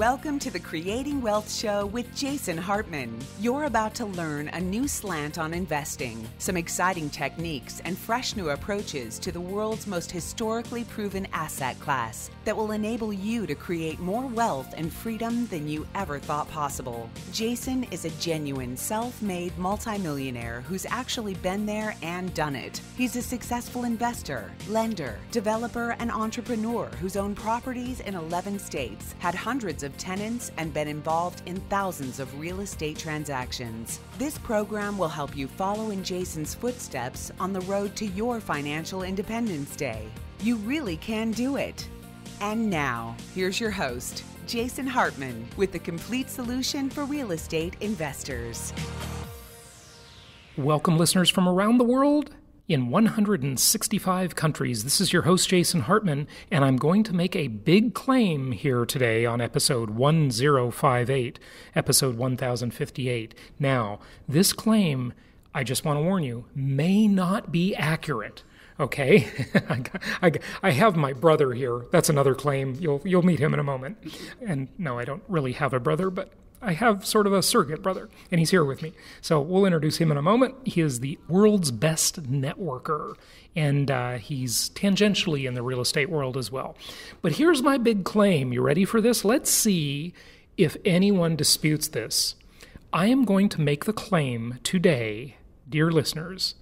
Welcome to the Creating Wealth Show with Jason Hartman. You're about to learn a new slant on investing, some exciting techniques, and fresh new approaches to the world's most historically proven asset class that will enable you to create more wealth and freedom than you ever thought possible. Jason is a genuine self-made multimillionaire who's actually been there and done it. He's a successful investor, lender, developer, and entrepreneur who's owned properties in 11 states, had hundreds of tenants, and been involved in thousands of real estate transactions. This program will help you follow in Jason's footsteps on the road to your financial independence day. You really can do it. And now, here's your host, Jason Hartman, with the complete solution for real estate investors. Welcome, listeners from around the world. In 165 countries, this is your host, Jason Hartman, and I'm going to make a big claim here today on episode 1058, episode 1058. Now, this claim, I just want to warn you, may not be accurate. Okay, I have my brother here. That's another claim. You'll meet him in a moment. And no, I don't really have a brother, but I have sort of a surrogate brother, and he's here with me. So we'll introduce him in a moment. He is the world's best networker, and he's tangentially in the real estate world as well. But here's my big claim. You ready for this? Let's see if anyone disputes this. I am going to make the claim today, dear listeners,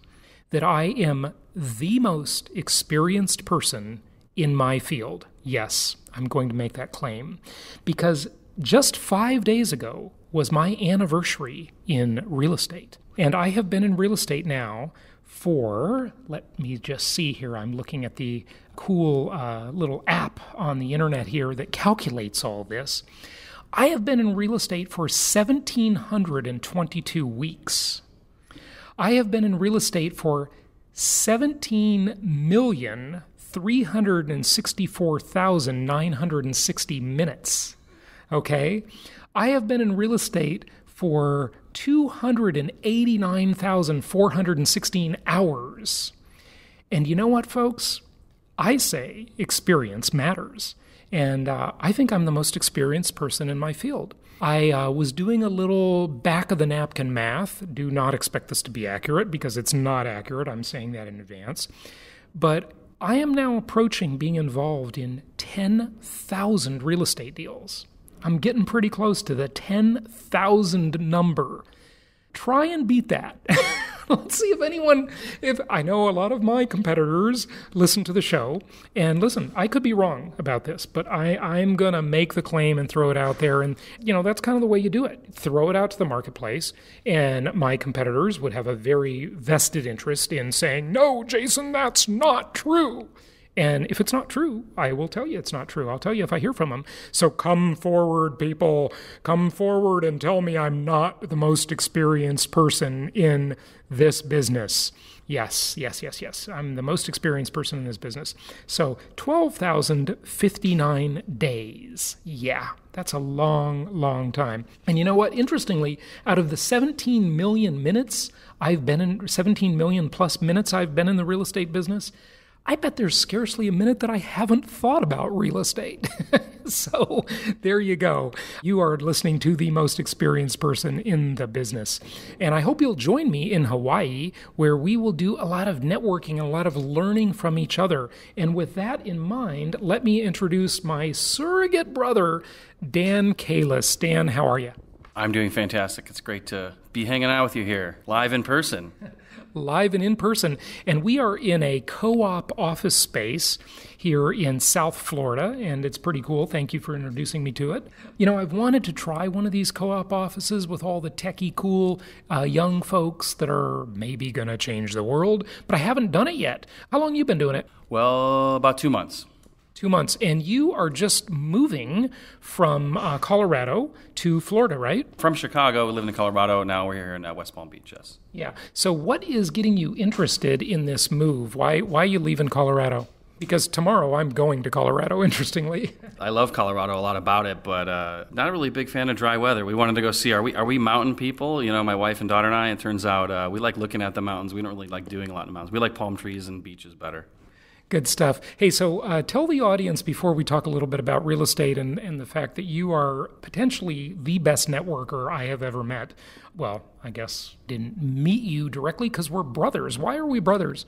that I am the most experienced person in my field. Yes, I'm going to make that claim because just 5 days ago was my anniversary in real estate. And I have been in real estate now for, let me just see here, I'm looking at the cool little app on the internet here that calculates all this. I have been in real estate for 1,722 weeks. I have been in real estate for 17,364,960 minutes. Okay? I have been in real estate for 289,416 hours. And you know what, folks? I say experience matters. And I think I'm the most experienced person in my field. I was doing a little back-of-the-napkin math. Do not expect this to be accurate because it's not accurate. I'm saying that in advance. But I am now approaching being involved in 10,000 real estate deals. I'm getting pretty close to the 10,000 number. Try and beat that. Let's see if I know a lot of my competitors listen to the show. And listen, I could be wrong about this, but I'm going to make the claim and throw it out there. And, that's kind of the way you do it. Throw it out to the marketplace. And my competitors would have a very vested interest in saying, no, Jason, that's not true. And if it's not true, I will tell you it's not true. I'll tell you if I hear from them. So come forward, people. Come forward and tell me I'm not the most experienced person in this business. Yes. I'm the most experienced person in this business. So 12,059 days. Yeah, that's a long, long time. And you know what? Interestingly, out of the 17 million plus minutes I've been in the real estate business, I bet there's scarcely a minute that I haven't thought about real estate. So there you go. You are listening to the most experienced person in the business. And I hope you'll join me in Hawaii, where we will do a lot of networking and a lot of learning from each other. And with that in mind, let me introduce my surrogate brother, Dan Kalis. Dan, how are you? I'm doing fantastic. It's great to be hanging out with you here, live in person. Live and in person. And we are in a co-op office space here in South Florida, and it's pretty cool. Thank you for introducing me to it. I've wanted to try one of these co-op offices with all the techie cool young folks that are maybe going to change the world, but I haven't done it yet. How long have you been doing it? Well, about 2 months. 2 months. And you are just moving from Colorado to Florida, right? From Chicago, we live in Colorado. Now we're here in West Palm Beach, yes. Yeah. So what is getting you interested in this move? Why are you leaving Colorado? Because tomorrow I'm going to Colorado, interestingly. I love Colorado, a lot about it, but not really a big fan of dry weather. We wanted to go see, are we mountain people? My wife and daughter and I, it turns out we like looking at the mountains. We don't really like doing a lot in the mountains. We like palm trees and beaches better. Good stuff. Hey, so tell the audience before we talk a little bit about real estate and the fact that you are potentially the best networker I have ever met. Well, I guess didn't meet you directly because we're brothers. Why are we brothers?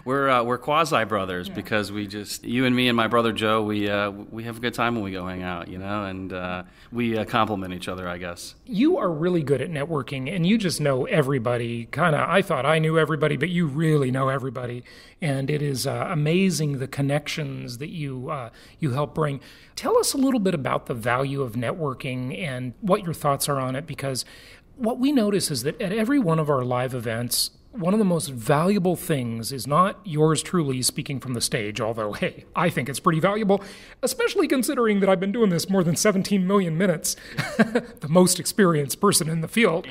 We're quasi brothers because you and me and my brother Joe, we have a good time when we go hang out, and we complement each other, I guess. You are really good at networking, and you just know everybody. I thought I knew everybody, but you really know everybody, and it is amazing the connections that you help bring. Tell us a little bit about the value of networking and what your thoughts are on it, because what we notice is that at every one of our live events, one of the most valuable things is not yours truly speaking from the stage, although, hey, I think it's pretty valuable, especially considering that I've been doing this more than 17 million minutes, the most experienced person in the field.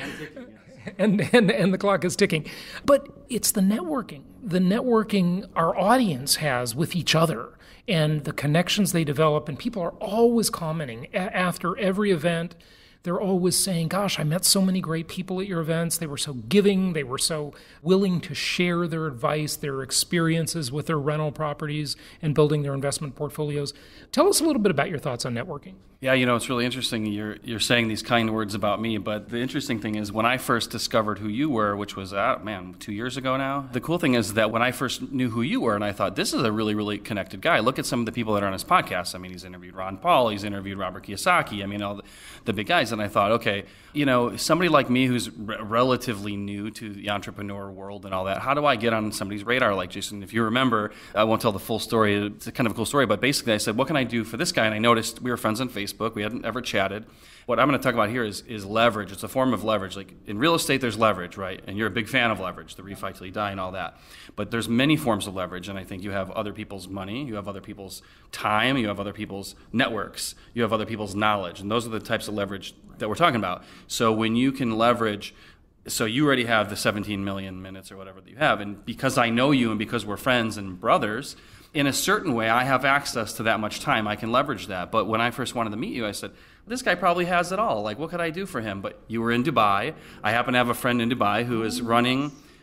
And the clock is ticking. But it's the networking our audience has with each other and the connections they develop. And people are always commenting after every event. They're always saying, gosh, I met so many great people at your events. They were so giving. They were so willing to share their advice, their experiences with their rental properties and building their investment portfolios. Tell us a little bit about your thoughts on networking. Yeah, it's really interesting. You're saying these kind words about me, but the interesting thing is when I first discovered who you were, which was, 2 years ago now, the cool thing is that when I first knew who you were, and I thought, this is a really, really connected guy. Look at some of the people that are on his podcast. I mean, he's interviewed Ron Paul, he's interviewed Robert Kiyosaki, all the big guys. And I thought, okay, somebody like me who's relatively new to the entrepreneur world and all that, how do I get on somebody's radar like Jason? If you remember, I won't tell the full story. It's kind of a cool story, but basically I said, what can I do for this guy? And I noticed we were friends on Facebook. We hadn't ever chatted. What I'm going to talk about here is leverage. It's a form of leverage. Like in real estate, there's leverage, right? And you're a big fan of leverage, the refi till you die and all that. But there's many forms of leverage, and I think you have other people's money, you have other people's time, you have other people's networks, you have other people's knowledge, and those are the types of leverage that we're talking about. So when you can leverage, so you already have the 17 million minutes or whatever that you have, and because I know you and because we're friends and brothers, in a certain way, I have access to that much time. I can leverage that. But when I first wanted to meet you, I said, this guy probably has it all. Like, what could I do for him? But you were in Dubai. I happen to have a friend in Dubai who is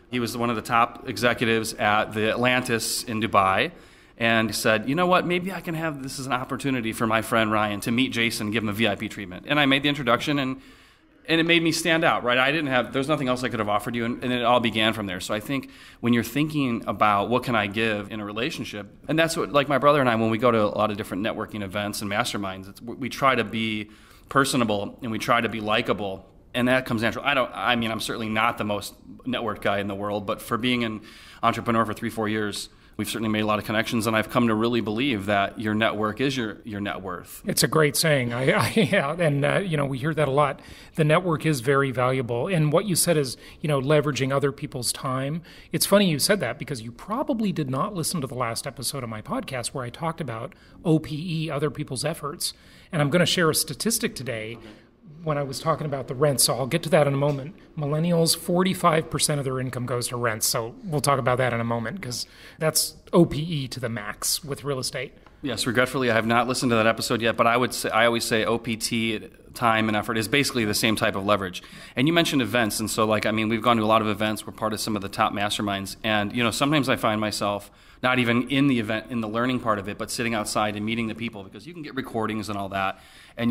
he was one of the top executives at the Atlantis in Dubai, and said, you know what, maybe I can have this as an opportunity for my friend Ryan to meet Jason, give him a VIP treatment. And I made the introduction, and it made me stand out, right? There's nothing else I could have offered you, and it all began from there. So I think when you're thinking about what can I give in a relationship, and that's what, like my brother and I, when we go to a lot of different networking events and masterminds, we try to be personable and we try to be likable, and that comes natural. I'm certainly not the most networked guy in the world, but for being an entrepreneur for 3-4 years, we've certainly made a lot of connections, and I've come to really believe that your network is your net worth. It's a great saying. We hear that a lot. The network is very valuable. And what you said is, leveraging other people's time. It's funny you said that because you probably did not listen to the last episode of my podcast where I talked about OPE, other people's efforts. And I'm going to share a statistic today when I was talking about the rent, so I'll get to that in a moment. Millennials, 45% of their income goes to rent, so we'll talk about that in a moment because that's OPE to the max with real estate. Yes, regretfully, I have not listened to that episode yet, but I always say OPT, time and effort, is basically the same type of leverage. And you mentioned events, and so we've gone to a lot of events. We're part of some of the top masterminds, and sometimes I find myself not even in the event, in the learning part of it, but sitting outside and meeting the people because you can get recordings and all that. And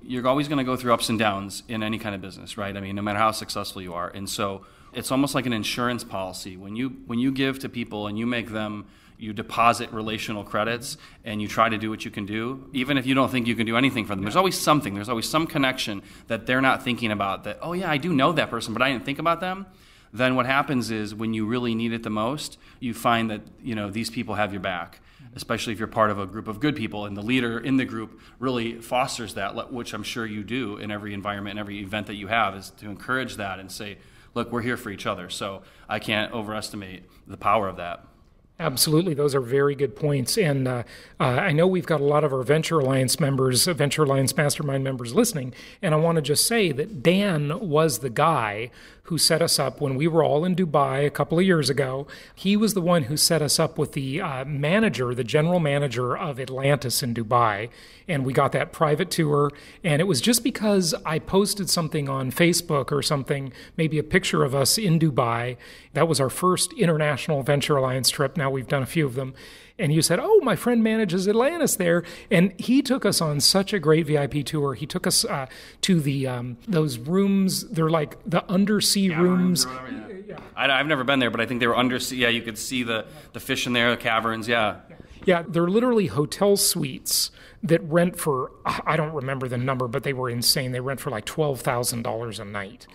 you're always going to go through ups and downs in any kind of business, right? No matter how successful you are. And so it's almost like an insurance policy. When you give to people and you deposit relational credits and you try to do what you can do, even if you don't think you can do anything for them, there's always something. There's always some connection that they're not thinking about that, oh yeah, I do know that person, but I didn't think about them. Then what happens is when you really need it the most, you find that these people have your back, especially if you're part of a group of good people and the leader in the group really fosters that, which I'm sure you do in every environment and every event that you have, is to encourage that and say, look, we're here for each other. So I can't overestimate the power of that. Absolutely. Those are very good points. And I know we've got a lot of our Venture Alliance Mastermind members listening. And I want to just say that Dan was the guy who set us up when we were all in Dubai a couple of years ago. He was the one who set us up with the the general manager of Atlantis in Dubai. And we got that private tour. And it was just because I posted something on Facebook or something, maybe a picture of us in Dubai. That was our first international Venture Alliance trip. Now, now. We've done a few of them. And you said, oh, my friend manages Atlantis there. And he took us on such a great VIP tour. He took us to the those rooms. They're like the undersea rooms. Yeah. I've never been there, but I think they were undersea. Yeah, you could see the fish in there, the caverns, yeah. Yeah, they're literally hotel suites that rent for, I don't remember the number, but they were insane. They rent for like $12,000 a night.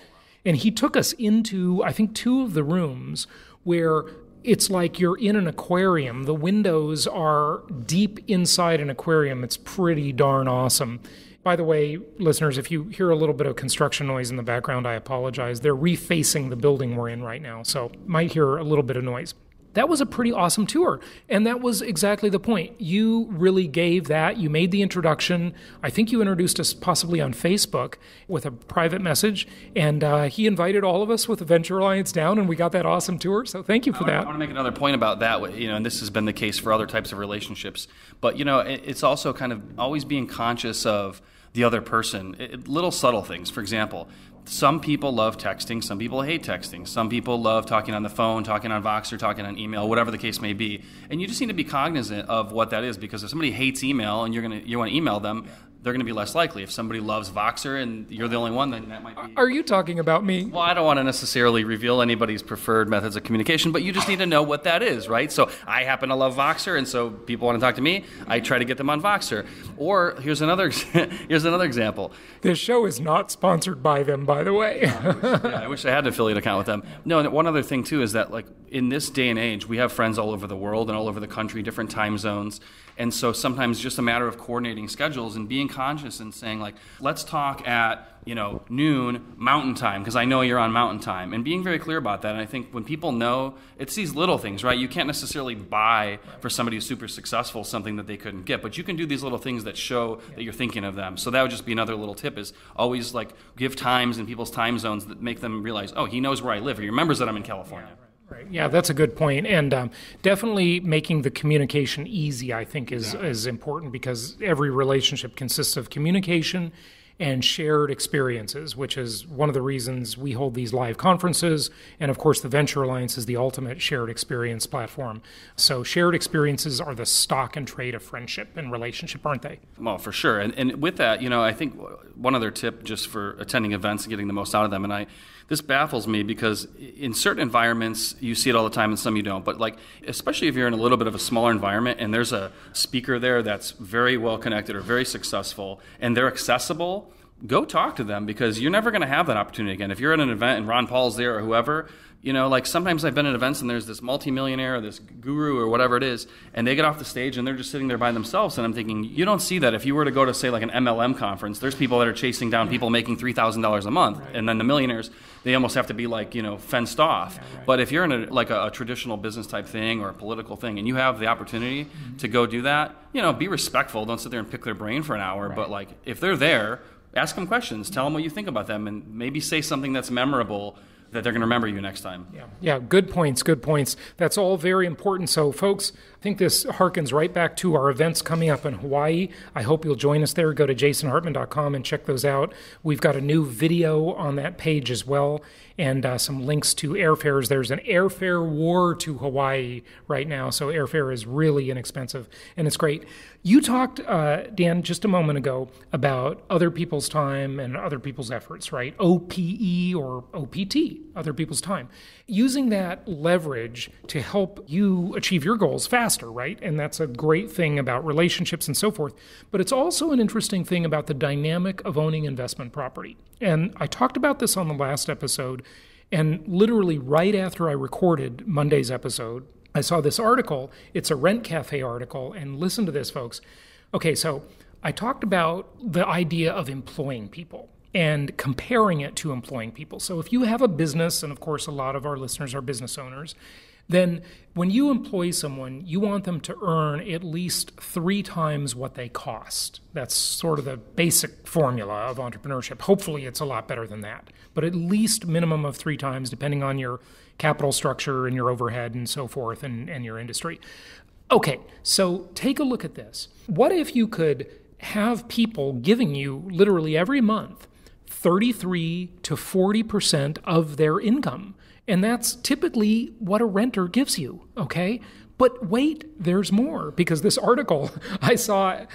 And he took us into, I think, 2 of the rooms where it's like you're in an aquarium. The windows are deep inside an aquarium. It's pretty darn awesome. By the way, listeners, if you hear a little bit of construction noise in the background, I apologize. They're refacing the building we're in right now, so might hear a little bit of noise. That was a pretty awesome tour, and that was exactly the point. You really gave that. You made the introduction. I think you introduced us possibly on Facebook with a private message, and he invited all of us with the Venture Alliance down, and we got that awesome tour, so thank you for that. I want to make another point about that, and this has been the case for other types of relationships, but, it's also kind of always being conscious of the other person. Little subtle things, for example. Some people love texting, some people hate texting. Some people love talking on the phone, talking on Voxer, talking on email, whatever the case may be. And you just need to be cognizant of what that is, because if somebody hates email and you want to email them, they're going to be less likely. If somebody loves Voxer and you're the only one, then that might be... Are you talking about me? Well, I don't want to necessarily reveal anybody's preferred methods of communication, but you just need to know what that is, right? So I happen to love Voxer, and so people want to talk to me. I try to get them on Voxer. Or here's another example. This show is not sponsored by them, by the way. I wish I had an affiliate account with them. No, and one other thing, too, is that in this day and age, we have friends all over the world and all over the country, different time zones. And so sometimes just a matter of coordinating schedules and being conscious and saying, let's talk at, noon Mountain Time, because I know you're on Mountain Time, and being very clear about that. And I think when people know, it's these little things, right? You can't necessarily buy for somebody who's super successful something that they couldn't get, but you can do these little things that show that you're thinking of them. So that would just be another little tip, is always give times in people's time zones that make them realize, oh, he knows where I live, or he remembers that I'm in California. Right. Yeah, that's a good point. And definitely making the communication easy, I think, is important, because every relationship consists of communication and shared experiences, which is one of the reasons we hold these live conferences. And of course, the Venture Alliance is the ultimate shared experience platform. So shared experiences are the stock and trade of friendship and relationship, aren't they? Well, for sure. And with that, I think one other tip just for attending events and getting the most out of them, and this baffles me, because in certain environments, you see it all the time and some you don't. But especially if you're in a little bit of a smaller environment and there's a speaker there that's very well connected or very successful and they're accessible, go talk to them, because you're never going to have that opportunity again. If you're at an event and Ron Paul's there or whoever, sometimes I've been at events and there's this multimillionaire or this guru or whatever it is, and they get off the stage and they're just sitting there by themselves. And I'm thinking, you don't see that. If you were to go to, say, an MLM conference, there's people that are chasing down people making $3,000 a month. Right. And then the millionaires, they almost have to be fenced off. Yeah, right. But if you're in a traditional business type thing or a political thing and you have the opportunity to go do that, be respectful. Don't sit there and pick their brain for an hour. Right. But if they're there, ask them questions. Tell them what you think about them, and maybe say something that's memorable that they're going to remember you next time. Yeah, good points. That's all very important. So, folks, I think this harkens right back to our events coming up in Hawaii. I hope you'll join us there. Go to jasonhartman.com and check those out. We've got a new video on that page as well, and some links to airfares. There's an airfare war to Hawaii right now, so airfare is really inexpensive, and it's great. You talked, Dan, just a moment ago about other people's time and other people's efforts, right? OPE or OPT, other people's time. Using that leverage to help you achieve your goals faster, right? And that's a great thing about relationships and so forth. But it's also an interesting thing about the dynamic of owning investment property. And I talked about this on the last episode, and literally right after I recorded Monday's episode, I saw this article. It's a Rent Cafe article, and listen to this, folks. Okay, so I talked about the idea of employing people and comparing it to employing people. So if you have a business, and of course a lot of our listeners are business owners, then when you employ someone, you want them to earn at least 3 times what they cost. That's sort of the basic formula of entrepreneurship. Hopefully it's a lot better than that, but at least minimum of 3 times, depending on your capital structure and your overhead and so forth and your industry. Okay, so take a look at this. What if you could have people giving you literally every month 33 to 40% of their income? And that's typically what a renter gives you, okay? But wait, there's more, because this article I saw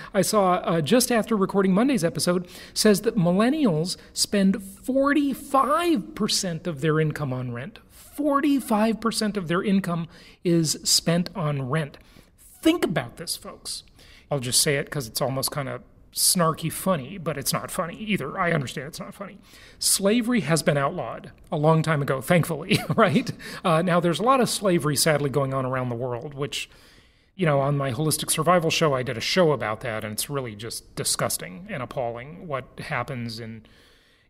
just after recording Monday's episode says that millennials spend 45% of their income on rent. 45% of their income is spent on rent. Think about this, folks. I'll just say it because it's almost kind of snarky funny, but it's not funny either. I understand it's not funny. Slavery has been outlawed a long time ago, thankfully, right? Now, there's a lot of slavery, sadly, going on around the world, which, on my Holistic Survival show, I did a show about that, and it's really just disgusting and appalling what happens in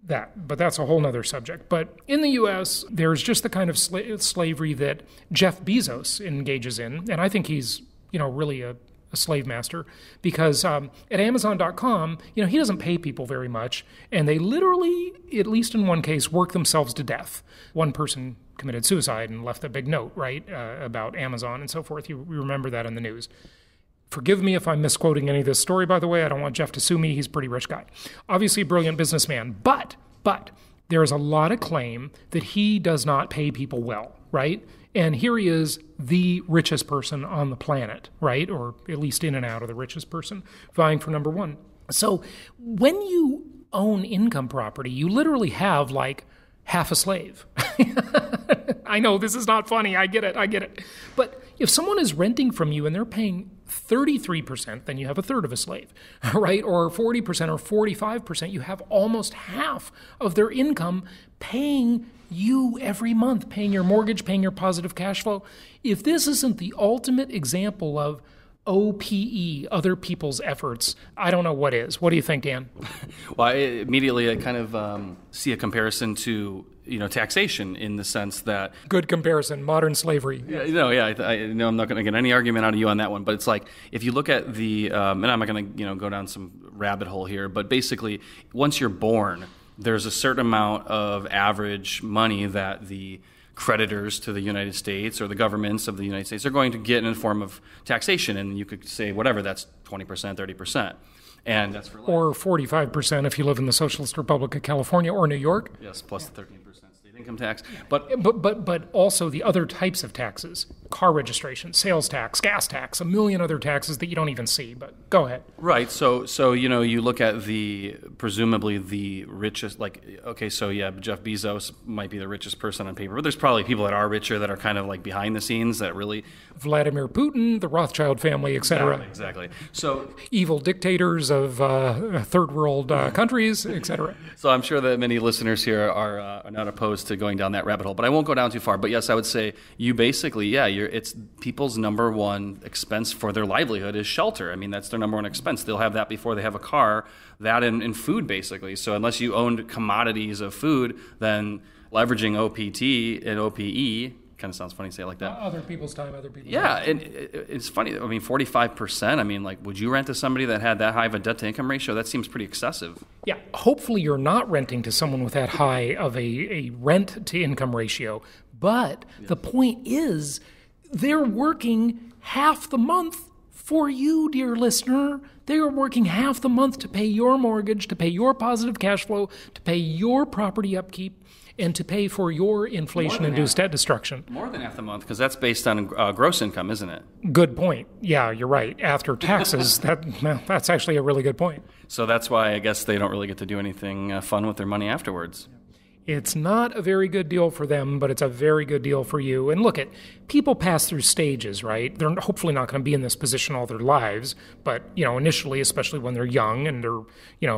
that. But that's a whole nother subject. But in the U.S., there's just the kind of slavery that Jeff Bezos engages in, and I think he's, really a slave master, because at Amazon.com, he doesn't pay people very much, and they literally, at least in one case, work themselves to death. One person committed suicide and left a big note, right, about Amazon and so forth. You remember that in the news. Forgive me if I'm misquoting any of this story, by the way. I don't want Jeff to sue me. He's a pretty rich guy. Obviously a brilliant businessman, but there is a lot of claim that he does not pay people well, right? And here he is, the richest person on the planet, right? Or at least in and out of the richest person, vying for number one. So when you own income property, you literally have like half a slave. I know this is not funny. I get it. But if someone is renting from you and they're paying 33%, then you have a third of a slave, right? Or 40% or 45%, you have almost half of their income paying you every month, paying your mortgage, paying your positive cash flow. If this isn't the ultimate example of OPE, other people's efforts, I don't know what is. What do you think, Dan? Well, immediately I kind of see a comparison to taxation, in the sense that good comparison, modern slavery. I know I'm not going to get any argument out of you on that one, but it's like if you look at the and I'm not going to go down some rabbit hole here, but basically once you're born, there's a certain amount of average money that the creditors to the United States or the governments of the United States are going to get in the form of taxation. And you could say whatever, that's 20%, 30%. And that's for life. Or 45% if you live in the Socialist Republic of California or New York. Yes, plus the 13% state income tax. But also the other types of taxes, car registration, sales tax, gas tax, a million other taxes that you don't even see. But go ahead. Right. So you look at presumably the richest, Jeff Bezos might be the richest person on paper, but there's probably people that are richer that are kind of like behind the scenes that really... Vladimir Putin, the Rothschild family, etc. Exactly. So evil dictators of third world countries, etc. So I'm sure that many listeners here are not opposed to going down that rabbit hole, but I won't go down too far. But yes, I would say you basically, it's people's number one expense for their livelihood is shelter. I mean, that's their number one expense. They'll have that before they have a car, that and food, basically. So unless you owned commodities of food, then leveraging OPT and OPE, kind of sounds funny to say it like that. Other people's time, other people's time. And it's funny. I mean, 45%, I mean, like, would you rent to somebody that had that high of a debt-to-income ratio? That seems pretty excessive. Yeah, hopefully you're not renting to someone with that high of a rent-to-income ratio. But the point is, they're working half the month for you, dear listener. They are working half the month to pay your mortgage, to pay your positive cash flow, to pay your property upkeep, and to pay for your inflation-induced debt destruction. More than half the month, because that's based on gross income, isn't it? Good point. Yeah, you're right. After taxes, that's actually a really good point. So that's why I guess they don't really get to do anything fun with their money afterwards. It's not a very good deal for them, but it's a very good deal for you. And look, people pass through stages, right? They're hopefully not going to be in this position all their lives, but, initially, especially when they're young and they're,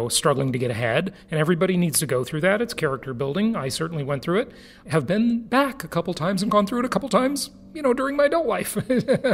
struggling to get ahead, and everybody needs to go through that. It's character building. I certainly went through it. Have been back a couple times and gone through it a couple times, during my adult life,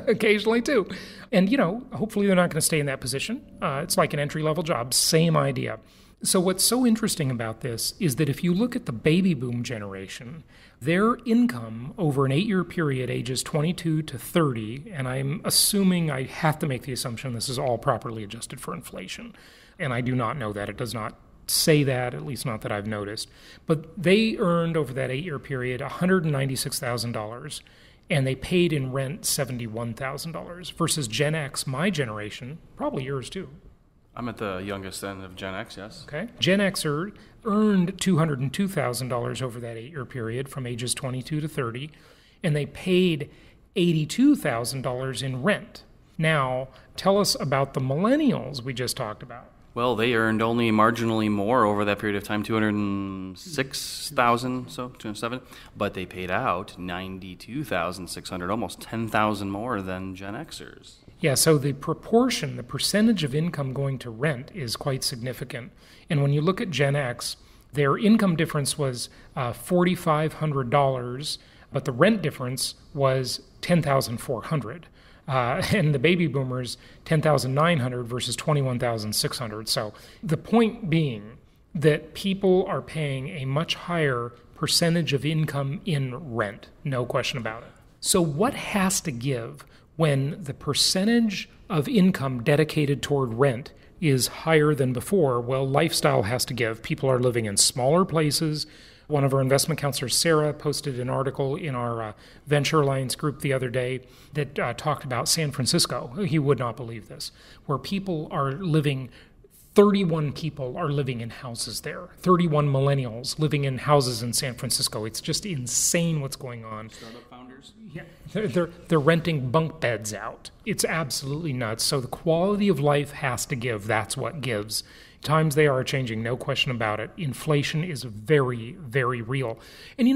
occasionally too. And, hopefully they're not going to stay in that position. It's like an entry-level job, same idea. So what's so interesting about this is that if you look at the baby boom generation, their income over an 8-year period, ages 22 to 30, and I'm assuming I have to make the assumption this is all properly adjusted for inflation, and I do not know that. It does not say that, at least not that I've noticed. But they earned over that 8-year period $196,000, and they paid in rent $71,000 versus Gen X, my generation, probably yours too. I'm at the youngest end of Gen X, yes. Okay. Gen Xer earned $202,000 over that 8-year period from ages 22 to 30, and they paid $82,000 in rent. Now, tell us about the millennials we just talked about. Well, they earned only marginally more over that period of time, 206,000, so 207, but they paid out 92,600, almost 10,000 more than Gen Xers. Yeah, so the percentage of income going to rent is quite significant. And when you look at Gen X, their income difference was $4,500, but the rent difference was $10,400. And the baby boomers, $10,900 versus $21,600. So the point being that people are paying a much higher percentage of income in rent, no question about it. So what has to give when the percentage of income dedicated toward rent is higher than before? Well, lifestyle has to give. People are living in smaller places. One of our investment counselors, Sarah, posted an article in our Venture Alliance group the other day that talked about San Francisco. He would not believe this, where 31 people are living in houses there. 31 millennials living in houses in San Francisco. It's just insane what's going on. Startup founders? Yeah, they're renting bunk beds out. It's absolutely nuts. So the quality of life has to give. That's what gives. Times they are changing, no question about it. Inflation is very, very real. And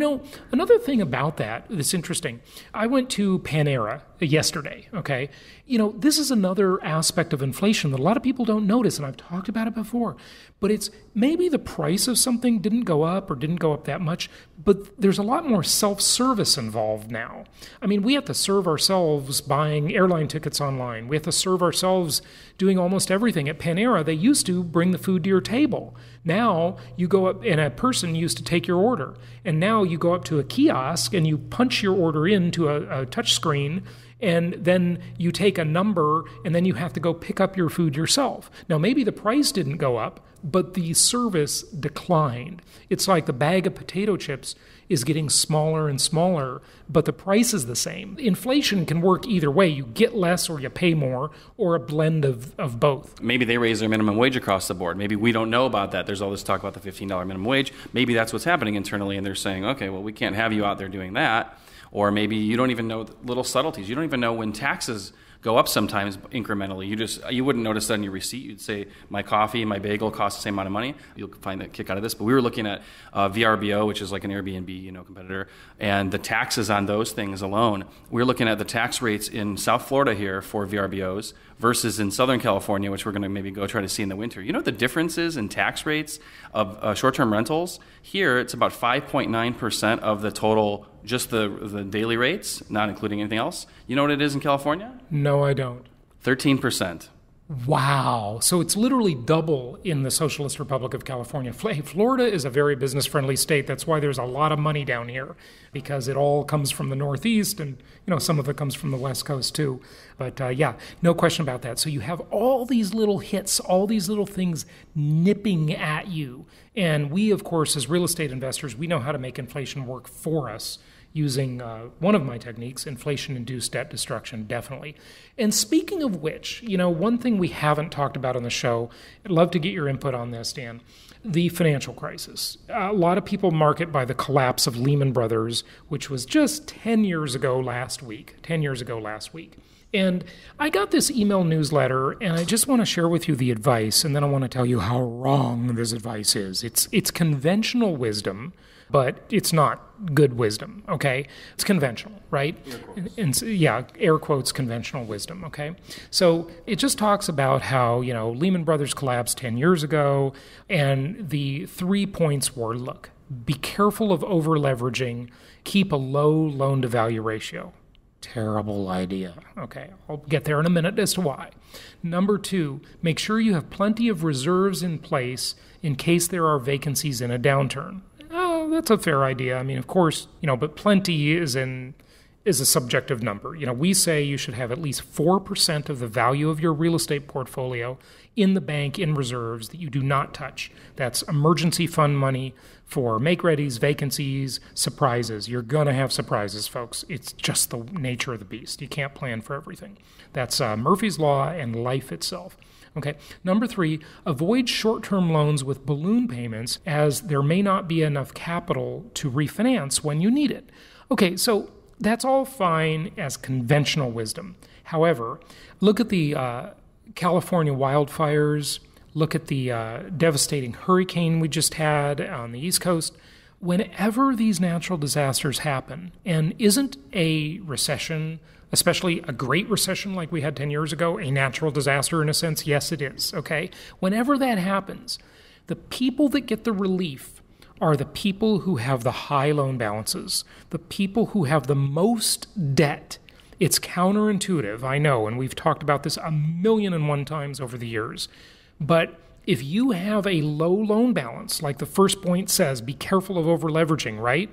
another thing about that's interesting. I went to Panera yesterday, okay? This is another aspect of inflation that a lot of people don't notice, and I've talked about it before. But it's maybe the price of something didn't go up or didn't go up that much, but there's a lot more self-service involved now. I mean, we have to serve ourselves buying airline tickets online. We have to serve ourselves doing almost everything. At Panera, they used to bring the food to your table. Now you go up, and a person used to take your order. And now you go up to a kiosk and you punch your order into a touch screen, and then you take a number, and then you have to go pick up your food yourself. Now, maybe the price didn't go up, but the service declined. It's like the bag of potato chips is getting smaller and smaller, but the price is the same. Inflation can work either way. You get less or you pay more, or a blend of both. Maybe they raise their minimum wage across the board. Maybe we don't know about that. There's all this talk about the $15 minimum wage. Maybe that's what's happening internally, and they're saying, okay, well, we can't have you out there doing that. Or maybe you don't even know little subtleties. You don't even know when taxes go up sometimes incrementally. You wouldn't notice that in your receipt. You'd say, my coffee and my bagel cost the same amount of money. You'll find a kick out of this. But we were looking at VRBO, which is like an Airbnb competitor, and the taxes on those things alone. We're looking at the tax rates in South Florida here for VRBOs versus in Southern California, which we're going to maybe go try to see in the winter. You know what the difference is in tax rates of short-term rentals? Here, it's about 5.9% of the total, just the daily rates, not including anything else. You know what it is in California? No, I don't. 13%. Wow. So it's literally double in the Socialist Republic of California. Florida is a very business-friendly state. That's why there's a lot of money down here, because it all comes from the Northeast, and some of it comes from the West Coast too. But yeah, no question about that. So you have all these little hits, all these little things nipping at you. And we, of course, as real estate investors, we know how to make inflation work for us, using one of my techniques, inflation-induced debt destruction, definitely. And speaking of which, one thing we haven't talked about on the show, I'd love to get your input on this, Dan, the financial crisis. A lot of people mark it by the collapse of Lehman Brothers, which was just 10 years ago last week. And I got this email newsletter, and I just want to share with you the advice, and then I want to tell you how wrong this advice is. It's conventional wisdom, but it's not good wisdom, okay? It's conventional, right? Air quotes. And yeah, air quotes, conventional wisdom, okay? So it just talks about how, Lehman Brothers collapsed 10 years ago, and the 3 points were, look, be careful of over-leveraging, keep a low loan-to-value ratio. Terrible idea. Okay, I'll get there in a minute as to why. Number 2, make sure you have plenty of reserves in place in case there are vacancies in a downturn. Oh, that's a fair idea. I mean, of course, but plenty is a subjective number. We say you should have at least 4% of the value of your real estate portfolio in the bank in reserves that you do not touch. That's emergency fund money for make-readies, vacancies, surprises. You're going to have surprises, folks. It's just the nature of the beast. You can't plan for everything. That's Murphy's Law and life itself. Okay. Number 3, avoid short-term loans with balloon payments, as there may not be enough capital to refinance when you need it. Okay, so That's all fine as conventional wisdom. However, look at the California wildfires, look at the devastating hurricane we just had on the East Coast. Whenever these natural disasters happen, and isn't a recession, especially a great recession like we had 10 years ago, a natural disaster in a sense? Yes, it is, okay? Whenever that happens, the people that get the relief are the people who have the high loan balances, the people who have the most debt. It's counterintuitive, I know, and we've talked about this 1,000,001 times over the years. But if you have a low loan balance, like the first point says, be careful of over-leveraging, right?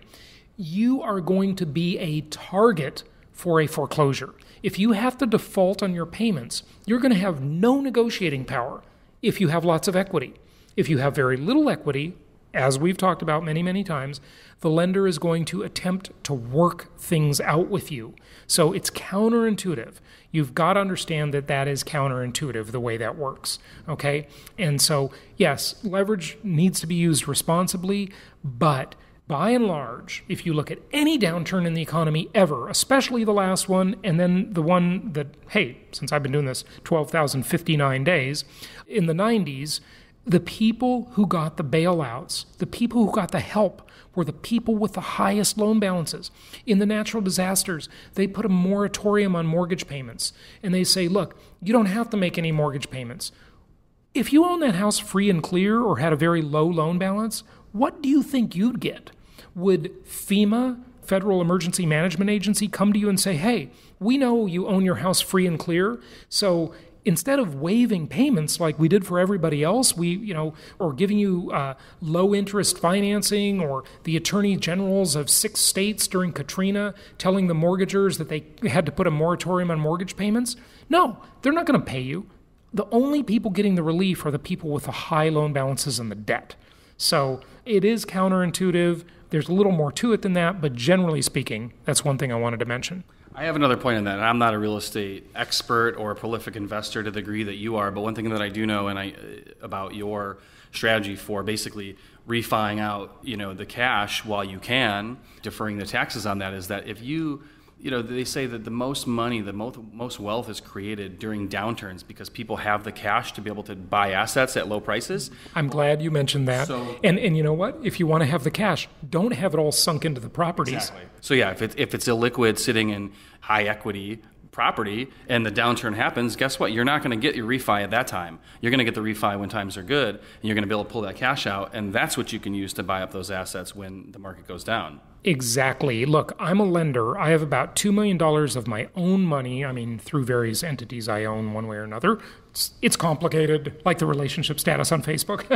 You are going to be a target for a foreclosure. If you have to default on your payments, you're going to have no negotiating power if you have lots of equity. If you have very little equity, as we've talked about many, many times, the lender is going to attempt to work things out with you. So it's counterintuitive. You've got to understand that that is counterintuitive, the way that works, okay? And so, yes, leverage needs to be used responsibly, but by and large, if you look at any downturn in the economy ever, especially the last one, and then the one that, hey, since I've been doing this 12,059 days, in the 90s, the people who got the bailouts, the people who got the help, were the people with the highest loan balances. In the natural disasters, they put a moratorium on mortgage payments. And they say, look, you don't have to make any mortgage payments. If you own that house free and clear or had a very low loan balance, what do you think you'd get? Would FEMA, Federal Emergency Management Agency, come to you and say, hey, we know you own your house free and clear, so instead of waiving payments like we did for everybody else, or giving you low interest financing, or the attorney generals of 6 states during Katrina telling the mortgagers that they had to put a moratorium on mortgage payments? No, they're not going to pay you. The only people getting the relief are the people with the high loan balances and the debt. So it is counterintuitive. There's a little more to it than that, but generally speaking, that's one thing I wanted to mention. I have another point on that. I'm not a real estate expert or a prolific investor to the degree that you are, but one thing that I do know about your strategy for basically refining out, the cash while you can, deferring the taxes on that, is that if they say that the most money, the most wealth is created during downturns because people have the cash to be able to buy assets at low prices. I'm glad you mentioned that. And you know what? If you want to have the cash, don't have it all sunk into the properties. Exactly. So yeah, if it's illiquid sitting in high equity property and the downturn happens, guess what? You're not going to get your refi at that time. You're going to get the refi when times are good, and you're going to be able to pull that cash out, and that's what you can use to buy up those assets when the market goes down. Exactly. Look, I'm a lender. I have about $2 million of my own money, through various entities I own one way or another. It's complicated, like the relationship status on Facebook,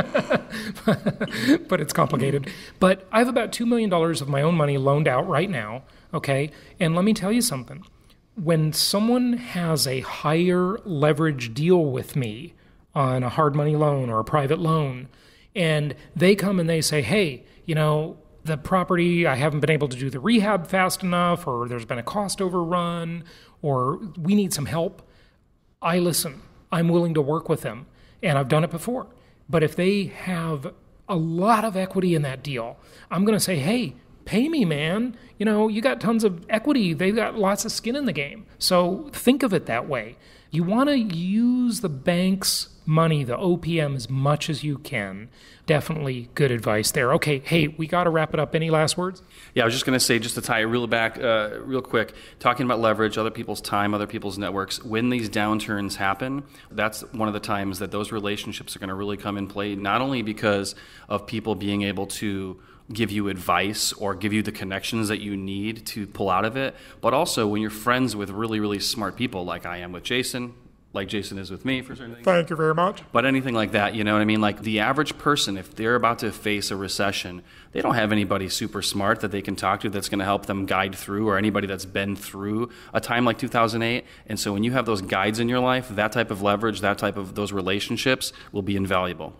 but it's complicated. But I have about $2 million of my own money loaned out right now, okay? And let me tell you something. When someone has a higher leverage deal with me on a hard money loan or a private loan, and they come and they say, hey, the property, I haven't been able to do the rehab fast enough, or there's been a cost overrun, or we need some help, I listen. I'm willing to work with them, and I've done it before. But if they have a lot of equity in that deal, I'm going to say, hey, pay me, man. You got tons of equity. They've got lots of skin in the game. So think of it that way. You want to use the bank's money, the OPM, as much as you can. Definitely good advice there. Okay, hey, we got to wrap it up. Any last words? Yeah, I was just going to say, just to tie it real quick, talking about leverage, other people's time, other people's networks. When these downturns happen, that's one of the times that those relationships are going to really come in play, not only because of people being able to give you advice or give you the connections that you need to pull out of it, but also when you're friends with really, really smart people like I am with Jason, like Jason is with me for certain things. Thank you very much. But anything like that, you know what I mean? Like the average person, if they're about to face a recession, they don't have anybody super smart that they can talk to that's going to help them guide through, or anybody that's been through a time like 2008. And so when you have those guides in your life, that type of leverage, that type of those relationships will be invaluable.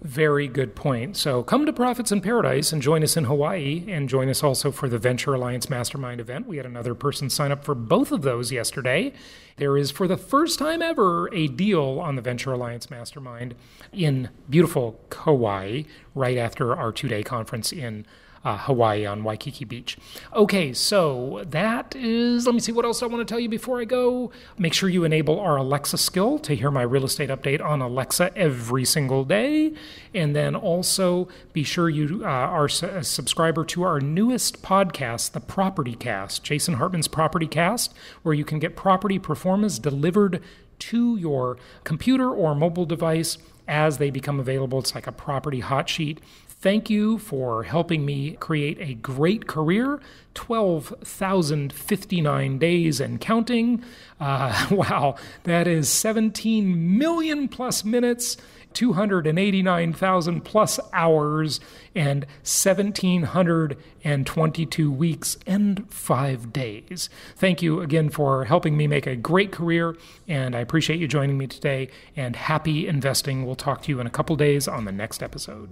Very good point. So come to Profits in Paradise and join us in Hawaii, and join us also for the Venture Alliance Mastermind event. We had another person sign up for both of those yesterday. There is, for the first time ever, a deal on the Venture Alliance Mastermind in beautiful Kauai right after our 2-day conference in Hawaii on Waikiki Beach. Okay, so that is, let me see what else I want to tell you before I go. Make sure you enable our Alexa skill to hear my real estate update on Alexa every single day. And then also be sure you are a subscriber to our newest podcast, the Property Cast, Jason Hartman's Property Cast, where you can get property performance delivered to your computer or mobile device as they become available. It's like a property hot sheet. Thank you for helping me create a great career. 12,059 days and counting. Wow, that is 17 million plus minutes, 289,000 plus hours, and 1,722 weeks and 5 days. Thank you again for helping me make a great career, and I appreciate you joining me today, and happy investing. We'll talk to you in a couple days on the next episode.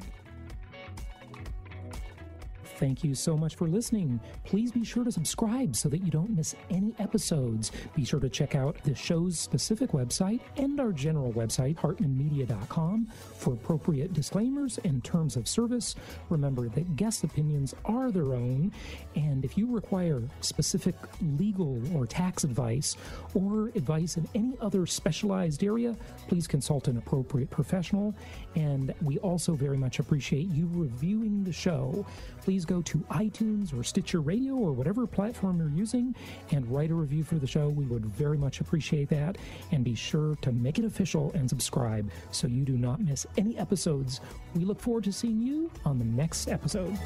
Thank you so much for listening. Please be sure to subscribe so that you don't miss any episodes. Be sure to check out the show's specific website and our general website, hartmanmedia.com, for appropriate disclaimers and terms of service. Remember that guest opinions are their own, and if you require specific legal or tax advice or advice in any other specialized area, please consult an appropriate professional. And we also very much appreciate you reviewing the show. Please go to iTunes or Stitcher Radio or whatever platform you're using and write a review for the show. We would very much appreciate that. And be sure to make it official and subscribe so you do not miss any episodes. We look forward to seeing you on the next episode.